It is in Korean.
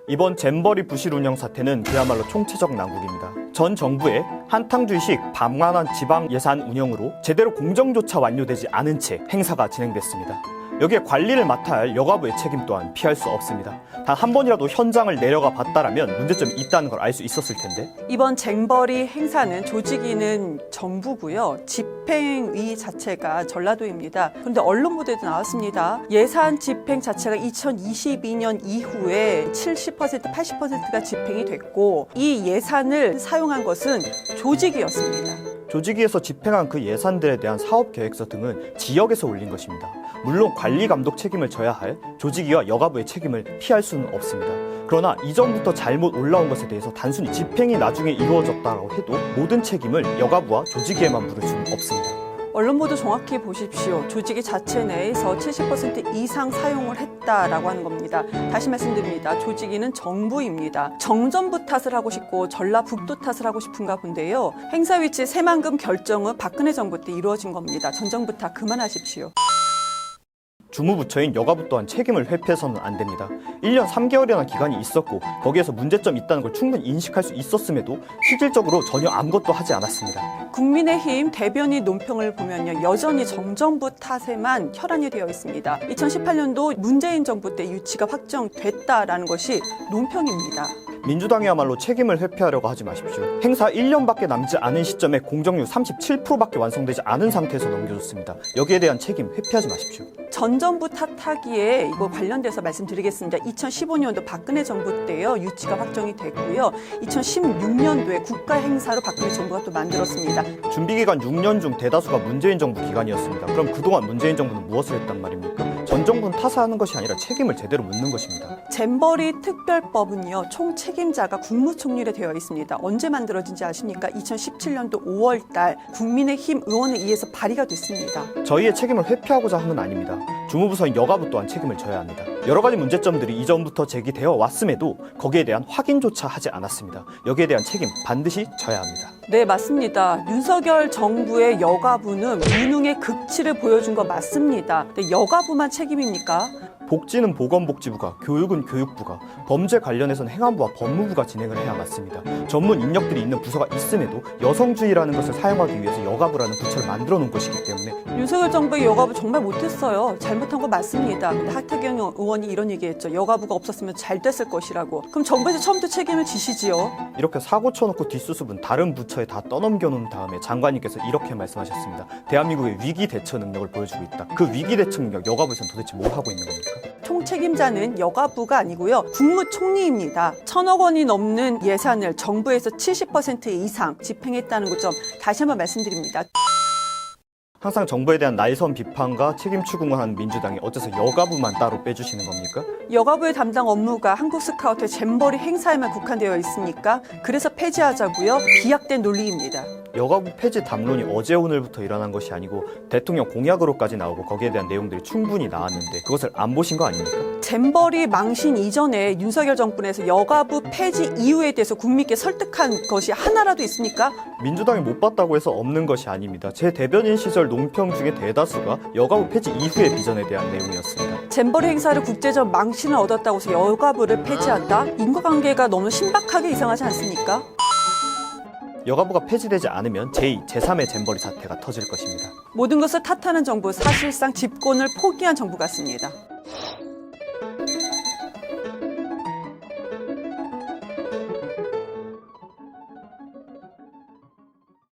이번 잼버리 부실 운영 사태는 그야말로 총체적 난국입니다. 전 정부의 한탕주의식 방만한 지방 예산 운영으로 제대로 공정조차 완료되지 않은 채 행사가 진행됐습니다. 여기에 관리를 맡아야 할 여가부의 책임 또한 피할 수 없습니다. 단 한 번이라도 현장을 내려가 봤다라면 문제점이 있다는 걸 알 수 있었을 텐데. 이번 잼버리 행사는 조직위는 정부고요. 집행위 자체가 전라도입니다. 그런데 언론 보도에도 나왔습니다. 예산 집행 자체가 2022년 이후에 70%, 80%가 집행이 됐고 이 예산을 사용한 것은 조직위였습니다. 조직위에서 집행한 그 예산들에 대한 사업계획서 등은 지역에서 올린 것입니다. 물론 관리 감독 책임을 져야 할 조직위와 여가부의 책임을 피할 수는 없습니다. 그러나 이전부터 잘못 올라온 것에 대해서 단순히 집행이 나중에 이루어졌다고 해도 모든 책임을 여가부와 조직위에만 물을 수는 없습니다. 언론 보도 정확히 보십시오. 조직위 자체 내에서 70% 이상 사용을 했다라고 하는 겁니다. 다시 말씀드립니다. 조직위는 정부입니다. 정전부 탓을 하고 싶고 전라북도 탓을 하고 싶은가 본데요. 행사 위치 새만금 결정은 박근혜 정부 때 이루어진 겁니다. 전 정부 탓 그만하십시오. 주무부처인 여가부 또한 책임을 회피해서는 안 됩니다. 1년 3개월이라는 기간이 있었고 거기에서 문제점이 있다는 걸 충분히 인식할 수 있었음에도 실질적으로 전혀 아무것도 하지 않았습니다. 국민의힘 대변인 논평을 보면요. 여전히 정정부 탓에만 혈안이 되어 있습니다. 2018년도 문재인 정부 때 유치가 확정됐다라는 것이 논평입니다. 민주당이야말로 책임을 회피하려고 하지 마십시오. 행사 1년밖에 남지 않은 시점에 공정률 37%밖에 완성되지 않은 상태에서 넘겨줬습니다. 여기에 대한 책임 회피하지 마십시오. 전 정부 탓하기에 이거 관련돼서 말씀드리겠습니다. 2015년도 박근혜 정부 때요. 유치가 확정이 됐고요. 2016년도에 국가 행사로 박근혜 정부가 또 만들었습니다. 준비기간 6년 중 대다수가 문재인 정부 기간이었습니다. 그럼 그동안 문재인 정부는 무엇을 했단 말입니까? 전 정부는 탓하는 것이 아니라 책임을 제대로 묻는 것입니다. 잼버리 특별법은요. 총 책임자가 국무총리로 되어 있습니다. 언제 만들어진지 아십니까? 2017년도 5월 달 국민의힘 의원에 의해서 발의가 됐습니다. 저희의 책임을 회피하고자 한 건 아닙니다. 주무부서인 여가부 또한 책임을 져야 합니다. 여러 가지 문제점들이 이전부터 제기되어 왔음에도 거기에 대한 확인조차 하지 않았습니다. 여기에 대한 책임 반드시 져야 합니다. 네, 맞습니다. 윤석열 정부의 여가부는 무능의 극치를 보여준 거 맞습니다. 근데 여가부만 책임입니까? 복지는 보건복지부가, 교육은 교육부가, 범죄 관련해서는 행안부와 법무부가 진행을 해야 맞습니다. 전문 인력들이 있는 부서가 있음에도 여성주의라는 것을 사용하기 위해서 여가부라는 부처를 만들어 놓은 것이기 때문에 윤석열 정부의 여가부 정말 못했어요. 잘못한 거 맞습니다. 근데 하태경 의원이 이런 얘기했죠. 여가부가 없었으면 잘 됐을 것이라고. 그럼 정부에서 처음부터 책임을 지시지요. 이렇게 사고 쳐놓고 뒷수습은 다른 부처에 다 떠넘겨 놓은 다음에 장관님께서 이렇게 말씀하셨습니다. 대한민국의 위기 대처 능력을 보여주고 있다. 그 위기 대처 능력 여가부에서는 도대체 뭘 하고 있는 겁니까? 총책임자는 여가부가 아니고요. 국무총리입니다. 1,000억 원이 넘는 예산을 정부에서 70% 이상 집행했다는 것 좀 다시 한번 말씀드립니다. 항상 정부에 대한 날선 비판과 책임 추궁을 하는 민주당이 어째서 여가부만 따로 빼주시는 겁니까? 여가부의 담당 업무가 한국 스카우트 잼버리 행사에만 국한되어 있습니까? 그래서 폐지하자고요. 비약된 논리입니다. 여가부 폐지 담론이 어제 오늘부터 일어난 것이 아니고 대통령 공약으로까지 나오고 거기에 대한 내용들이 충분히 나왔는데 그것을 안 보신 거 아닙니까? 잼버리 망신 이전에 윤석열 정부에서 여가부 폐지 이유에 대해서 국민께 설득한 것이 하나라도 있습니까? 민주당이 못 봤다고 해서 없는 것이 아닙니다. 제 대변인 시절 논평 중에 대다수가 여가부 폐지 이후의 비전에 대한 내용이었습니다. 잼버리 행사를 국제적 망신을 얻었다고 해서 여가부를 폐지한다? 인과관계가 너무 신박하게 이상하지 않습니까? 여가부가 폐지되지 않으면 제2, 제3의 잼버리 사태가 터질 것입니다. 모든 것을 탓하는 정부, 사실상 집권을 포기한 정부 같습니다.